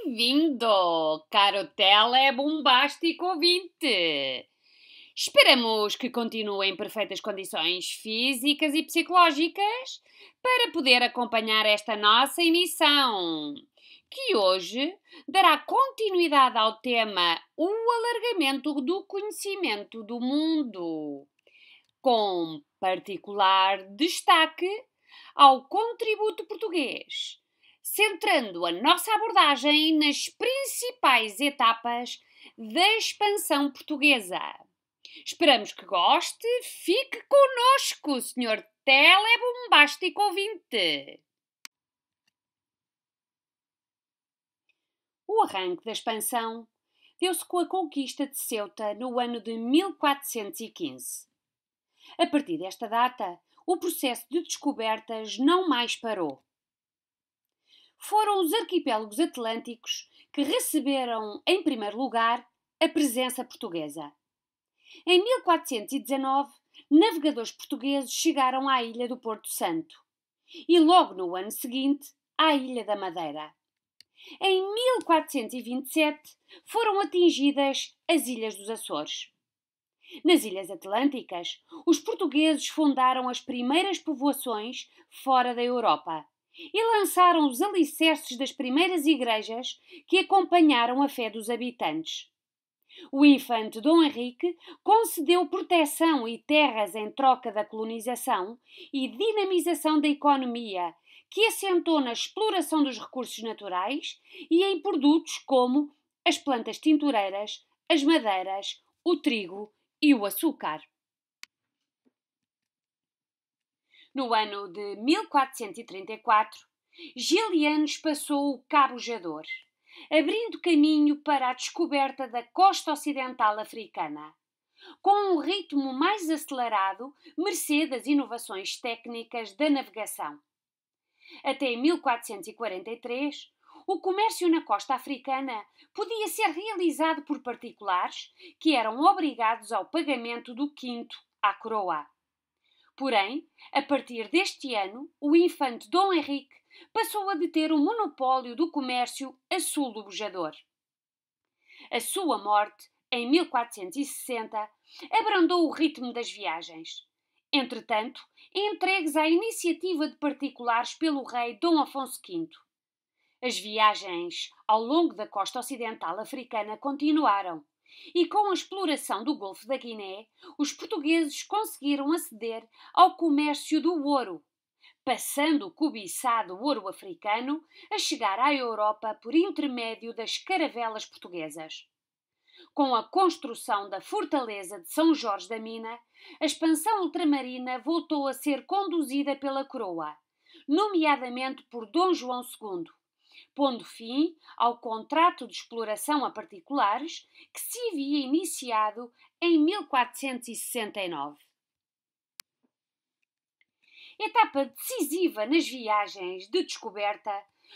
Bem-vindo, caro telebombástico ouvinte! Esperamos que continue em perfeitas condições físicas e psicológicas para poder acompanhar esta nossa emissão, que hoje dará continuidade ao tema O Alargamento do Conhecimento do Mundo, com particular destaque ao contributo português, centrando a nossa abordagem nas principais etapas da expansão portuguesa. Esperamos que goste. Fique connosco, senhor telebombástico ouvinte. O arranque da expansão deu-se com a conquista de Ceuta no ano de 1415. A partir desta data, o processo de descobertas não mais parou. Foram os arquipélagos atlânticos que receberam, em primeiro lugar, a presença portuguesa. Em 1419, navegadores portugueses chegaram à ilha do Porto Santo e logo no ano seguinte à Ilha da Madeira. Em 1427 foram atingidas as Ilhas dos Açores. Nas Ilhas Atlânticas, os portugueses fundaram as primeiras povoações fora da Europa e lançaram os alicerces das primeiras igrejas que acompanharam a fé dos habitantes. O infante Dom Henrique concedeu proteção e terras em troca da colonização e dinamização da economia, que assentou na exploração dos recursos naturais e em produtos como as plantas tintureiras, as madeiras, o trigo e o açúcar. No ano de 1434, Gilianos passou o Cabo Jador, abrindo caminho para a descoberta da costa ocidental africana, com um ritmo mais acelerado, mercê das inovações técnicas da navegação. Até 1443, o comércio na costa africana podia ser realizado por particulares que eram obrigados ao pagamento do quinto à coroa. Porém, a partir deste ano, o infante Dom Henrique passou a deter o monopólio do comércio a sul do Bojador. A sua morte, em 1460, abrandou o ritmo das viagens. Entretanto, entregues à iniciativa de particulares pelo rei Dom Afonso V. As viagens ao longo da costa ocidental africana continuaram, e com a exploração do Golfo da Guiné, os portugueses conseguiram aceder ao comércio do ouro, passando o cobiçado ouro africano a chegar à Europa por intermédio das caravelas portuguesas. Com a construção da fortaleza de São Jorge da Mina, a expansão ultramarina voltou a ser conduzida pela coroa, nomeadamente por Dom João II, pondo fim ao contrato de exploração a particulares que se havia iniciado em 1469. Etapa decisiva nas viagens de descoberta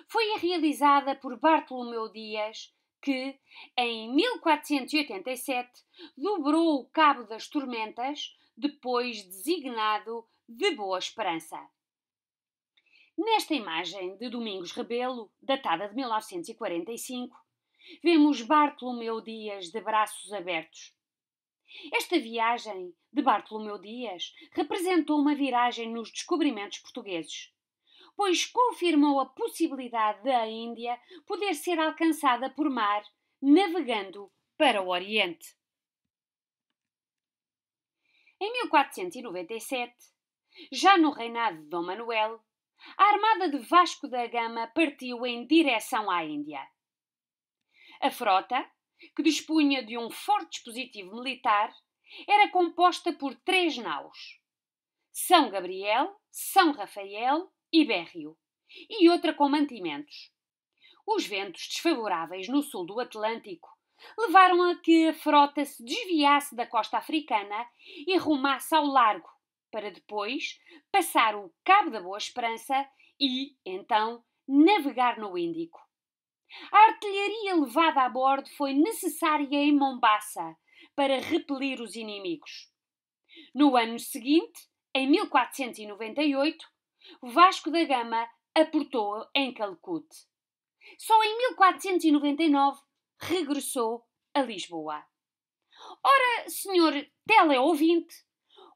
foi a realizada por Bartolomeu Dias, que, em 1487, dobrou o Cabo das Tormentas, depois designado de Boa Esperança. Nesta imagem de Domingos Rebelo, datada de 1945, vemos Bartolomeu Dias de braços abertos. Esta viagem de Bartolomeu Dias representou uma viragem nos descobrimentos portugueses, pois confirmou a possibilidade da Índia poder ser alcançada por mar, navegando para o Oriente. Em 1497, já no reinado de Dom Manuel, a armada de Vasco da Gama partiu em direção à Índia. A frota, que dispunha de um forte dispositivo militar, era composta por 3 naus: São Gabriel, São Rafael e Berrio, e outra com mantimentos. Os ventos desfavoráveis no sul do Atlântico levaram a que a frota se desviasse da costa africana e rumasse ao largo, para depois passar o Cabo da Boa Esperança e, então, navegar no Índico. A artilharia levada a bordo foi necessária em Mombasa para repelir os inimigos. No ano seguinte, em 1498, Vasco da Gama aportou em Calcute. Só em 1499 regressou a Lisboa. Ora, senhor teleouvinte,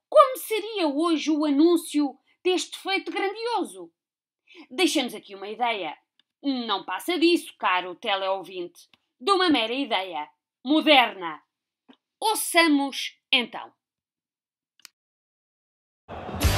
como seria hoje o anúncio deste feito grandioso? Deixamos aqui uma ideia. Não passa disso, caro teleouvinte. De uma mera ideia. Moderna. Ouçamos então.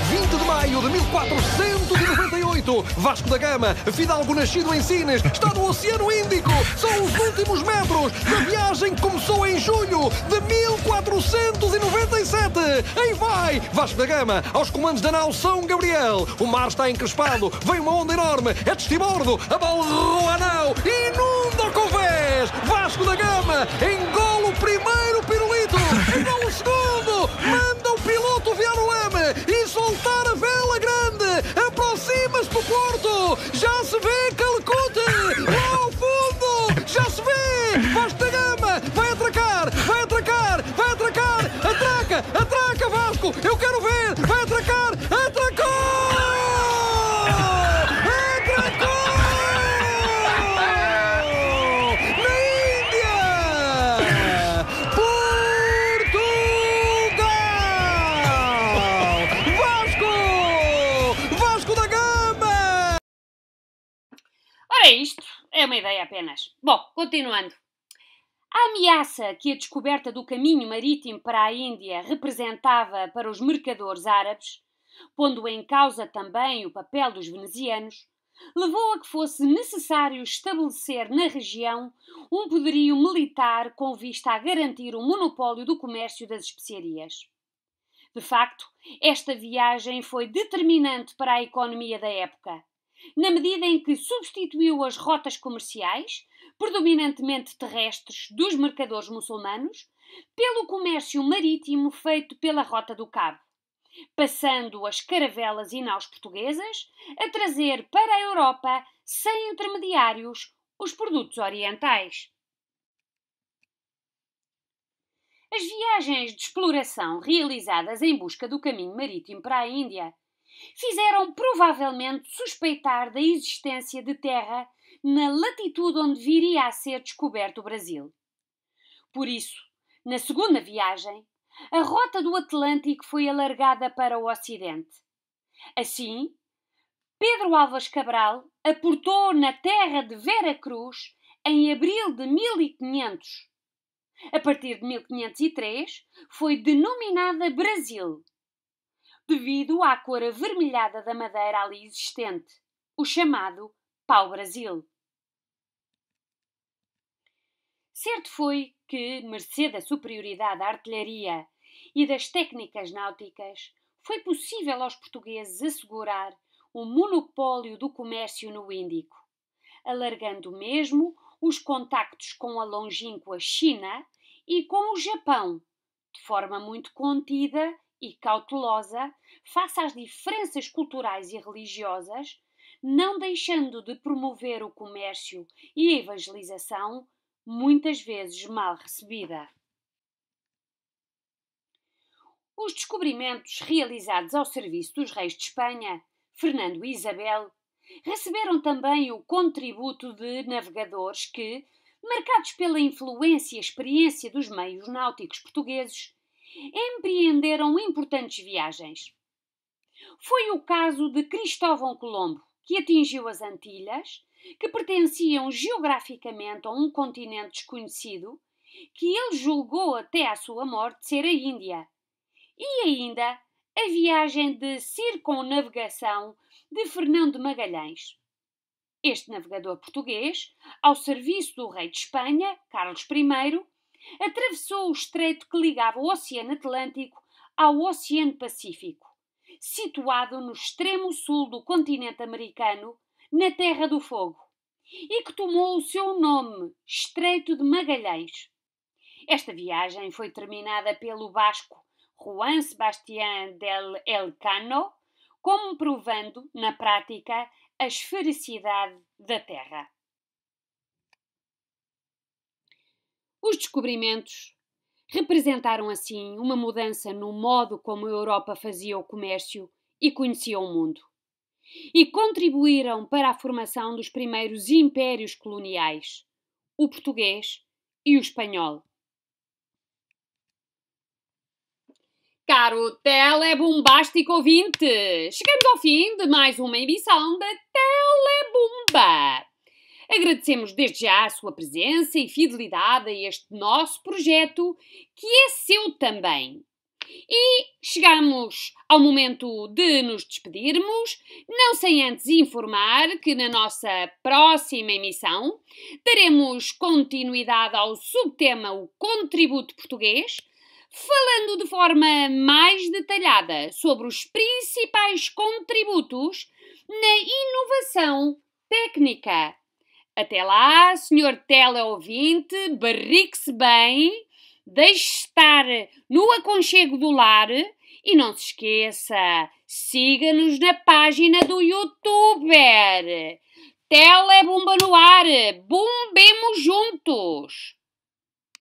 20 de maio de 1498, Vasco da Gama, fidalgo nascido em Sines, está no Oceano Índico. São os últimos metros da viagem que começou em julho de 1497. Aí vai Vasco da Gama aos comandos da nau São Gabriel. O mar está encrespado, vem uma onda enorme, é de estibordo, abalroa a nau e inunda o convés. Vasco da Gama engola o primeiro pirulito, engola o segundo, manda o piloto viar o leme e soltar a vela grande. Aproxima-se do porto, já se vê Calcute, lá ao fundo, já se vê Vasco da Gama, vai atracar, vai atracar, vai atracar, atraca, atraca Vasco, eu quero ver, vai atracar, atracou! Isto é uma ideia apenas. Bom, continuando. A ameaça que a descoberta do caminho marítimo para a Índia representava para os mercadores árabes, pondo em causa também o papel dos venezianos, levou a que fosse necessário estabelecer na região um poderio militar com vista a garantir o monopólio do comércio das especiarias. De facto, esta viagem foi determinante para a economia da época, na medida em que substituiu as rotas comerciais, predominantemente terrestres, dos mercadores muçulmanos, pelo comércio marítimo feito pela Rota do Cabo, passando as caravelas e naus portuguesas a trazer para a Europa, sem intermediários, os produtos orientais. As viagens de exploração realizadas em busca do caminho marítimo para a Índia fizeram provavelmente suspeitar da existência de terra na latitude onde viria a ser descoberto o Brasil. Por isso, na segunda viagem, a rota do Atlântico foi alargada para o Ocidente. Assim, Pedro Álvares Cabral aportou na terra de Vera Cruz em abril de 1500. A partir de 1503, foi denominada Brasil, devido à cor avermelhada da madeira ali existente, o chamado pau-brasil. Certo foi que, mercê da superioridade da artilharia e das técnicas náuticas, foi possível aos portugueses assegurar o monopólio do comércio no Índico, alargando mesmo os contactos com a longínqua China e com o Japão, de forma muito contida e cautelosa face às diferenças culturais e religiosas, não deixando de promover o comércio e a evangelização, muitas vezes mal recebida. Os descobrimentos realizados ao serviço dos reis de Espanha, Fernando e Isabel, receberam também o contributo de navegadores que, marcados pela influência e experiência dos meios náuticos portugueses, empreenderam importantes viagens. Foi o caso de Cristóvão Colombo, que atingiu as Antilhas, que pertenciam geograficamente a um continente desconhecido, que ele julgou até à sua morte ser a Índia, e ainda a viagem de circunnavegação de Fernão de Magalhães. Este navegador português, ao serviço do rei de Espanha, Carlos I, atravessou o estreito que ligava o Oceano Atlântico ao Oceano Pacífico, situado no extremo sul do continente americano, na Terra do Fogo, e que tomou o seu nome, Estreito de Magalhães. Esta viagem foi terminada pelo basco Juan Sebastián del Elcano, comprovando, na prática, a esfericidade da Terra. Os descobrimentos representaram, assim, uma mudança no modo como a Europa fazia o comércio e conhecia o mundo. e contribuíram para a formação dos primeiros impérios coloniais, o português e o espanhol. Caro telebombástico ouvinte, chegamos ao fim de mais uma emissão da Telebomba. Agradecemos desde já a sua presença e fidelidade a este nosso projeto, que é seu também. E chegamos ao momento de nos despedirmos, não sem antes informar que na nossa próxima emissão daremos continuidade ao subtema O Contributo Português, falando de forma mais detalhada sobre os principais contributos na inovação técnica. Até lá, senhor teleouvinte, barrique-se bem, deixe estar no aconchego do lar e não se esqueça, siga-nos na página do YouTuber. Telebomba no ar, bombemos juntos!